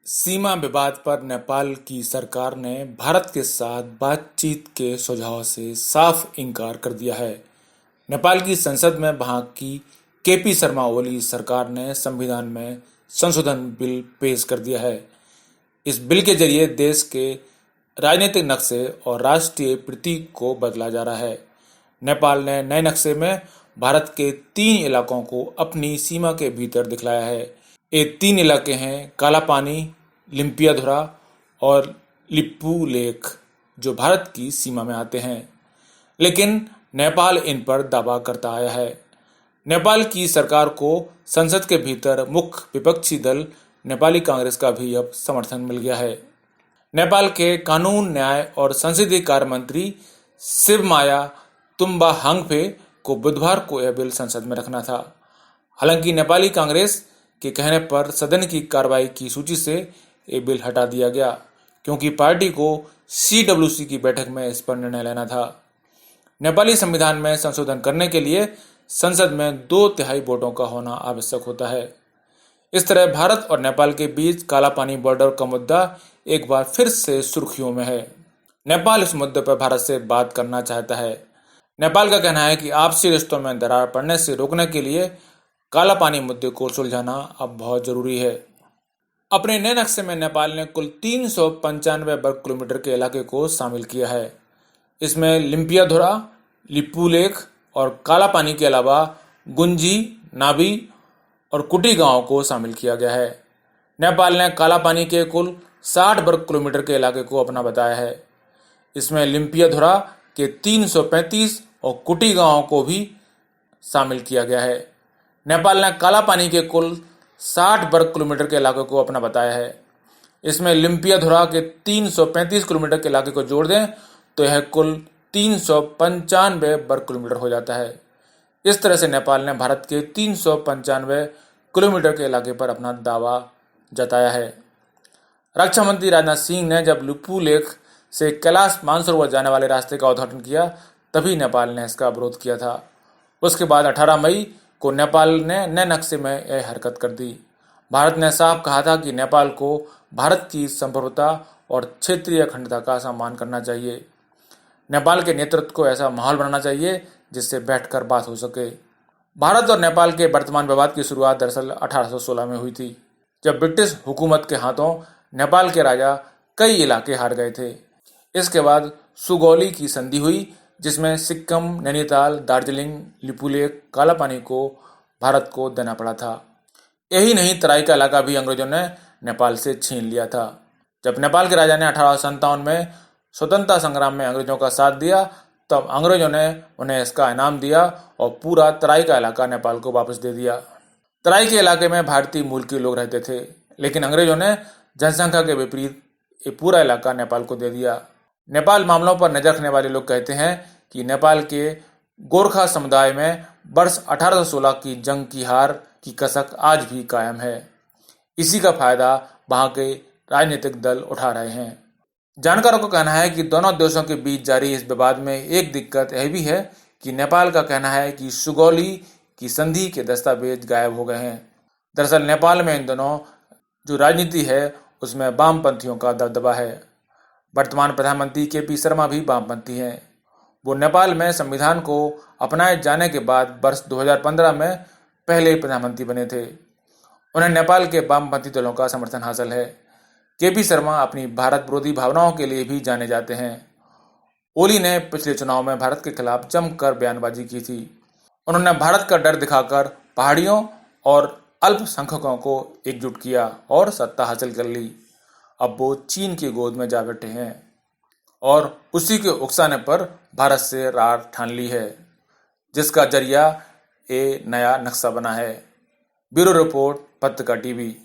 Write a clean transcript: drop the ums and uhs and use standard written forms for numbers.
सीमा विवाद पर नेपाल की सरकार ने भारत के साथ बातचीत के सुझाव से साफ इनकार कर दिया है। नेपाल की संसद में वहां की केपी शर्मा ओली सरकार ने संविधान में संशोधन बिल पेश कर दिया है। इस बिल के जरिए देश के राजनीतिक नक्शे और राष्ट्रीय प्रतीक को बदला जा रहा है। नेपाल ने नए नक्शे में भारत के 3 इलाकों को अपनी सीमा के भीतर दिखलाया है। ये 3 इलाके हैं काला पानी, लिम्पियाधुरा और लिप्पू लेक, जो भारत की सीमा में आते हैं। लेकिन नेपाल इन पर दावा करता आया है। नेपाल की सरकार को संसद के भीतर मुख्य विपक्षी दल नेपाली कांग्रेस का भी अब समर्थन मिल गया है। नेपाल के कानून, न्याय और संसदीय कार्य मंत्री शिवमाया तुम्बाहांग्फे को बुधवार को यह बिल संसद में रखना था। हालांकि नेपाली कांग्रेस के कहने पर सदन की कार्रवाई की सूची से ये बिल हटा दिया गया, क्योंकि पार्टी को CWC की बैठक में इस पर निर्णय लेना था। नेपाली संविधान में संशोधन करने के लिए संसद में 2/3 वोटों का होना आवश्यक होता है। इस तरह भारत और नेपाल के बीच काला पानी बॉर्डर का मुद्दा एक बार फिर से सुर्खियों में है। नेपाल इस मुद्दे पर भारत से बात करना चाहता है। नेपाल का कहना है कि आपसी रिश्तों में दरार पड़ने से रोकने के लिए काला पानी मुद्दे को सुलझाना अब बहुत जरूरी है। अपने नए नक्शे में नेपाल ने कुल 395 वर्ग किलोमीटर के इलाके को शामिल किया है। इसमें लिम्पियाधुरा, लिप्पू लेक और काला पानी के अलावा गुंजी, नाभी और कुटी गांवों को शामिल किया गया है। नेपाल ने काला पानी के कुल 60 वर्ग किलोमीटर के इलाके को अपना बताया है। इसमें लिम्पियाधुरा के 335 और कुटी गांवों को भी शामिल किया गया है। नेपाल ने काला पानी के कुल 60 वर्ग किलोमीटर के इलाके को अपना बताया है। इसमें लिम्पियाधुरा के 335 किलोमीटर के इलाके को जोड़ दें तो यह कुल 395 वर्ग किलोमीटर हो जाता है। इस तरह से नेपाल ने भारत के 395 किलोमीटर के इलाके पर अपना दावा जताया है। रक्षा मंत्री राजनाथ सिंह ने जब लिप्पू लेक से कैलाश मानसरोवर जाने वाले रास्ते का उद्घाटन किया, तभी नेपाल ने इसका विरोध किया था। उसके बाद 18 मई को नेपाल ने नए नक्शे में यह हरकत कर दी। भारत ने साफ कहा था कि नेपाल को भारत की संप्रभुता और क्षेत्रीय अखंडता का सम्मान करना चाहिए। नेपाल के नेतृत्व को ऐसा माहौल बनाना चाहिए जिससे बैठकर बात हो सके। भारत और नेपाल के वर्तमान विवाद की शुरुआत दरअसल 1816 में हुई थी, जब ब्रिटिश हुकूमत के हाथों नेपाल के राजा कई इलाके हार गए थे। इसके बाद सुगौली की संधि हुई, जिसमें सिक्किम, नैनीताल, दार्जिलिंग, लिपुलेख, काला पानी को भारत को देना पड़ा था। यही नहीं, तराई का इलाका भी अंग्रेजों ने नेपाल से छीन लिया था। जब नेपाल के राजा ने 1857 में स्वतंत्रता संग्राम में अंग्रेजों का साथ दिया, तब अंग्रेजों ने उन्हें इसका इनाम दिया और पूरा तराई का इलाका नेपाल को वापस दे दिया। तराई के इलाके में भारतीय मूल के लोग रहते थे, लेकिन अंग्रेजों ने जनसंख्या के विपरीत ये पूरा इलाका नेपाल को दे दिया। नेपाल मामलों पर नजर रखने वाले लोग कहते हैं कि नेपाल के गोरखा समुदाय में वर्ष 1816 की जंग की हार की कसक आज भी कायम है। इसी का फायदा वहां के राजनीतिक दल उठा रहे हैं। जानकारों का कहना है कि दोनों देशों के बीच जारी इस विवाद में एक दिक्कत यह भी है कि नेपाल का कहना है कि सुगौली की संधि के दस्तावेज गायब हो गए हैं। दरअसल नेपाल में इन दोनों जो राजनीति है उसमें वामपंथियों का दबदबा है। वर्तमान प्रधानमंत्री केपी शर्मा भी वामपंथी हैं। वो नेपाल में संविधान को अपनाए जाने के बाद वर्ष 2015 में पहले प्रधानमंत्री बने थे। उन्हें नेपाल के वामपंथी दलों का समर्थन हासिल है। केपी शर्मा अपनी भारत विरोधी भावनाओं के लिए भी जाने जाते हैं। ओली ने पिछले चुनाव में भारत के खिलाफ जमकर बयानबाजी की थी। उन्होंने भारत का डर दिखाकर पहाड़ियों और अल्पसंख्यकों को एकजुट किया और सत्ता हासिल कर ली। अब वो चीन की गोद में जा बैठे हैं और उसी के उकसाने पर भारत से रार ठान ली है, जिसका जरिया ये नया नक्शा बना है। ब्यूरो रिपोर्ट, पत्रिका टीवी।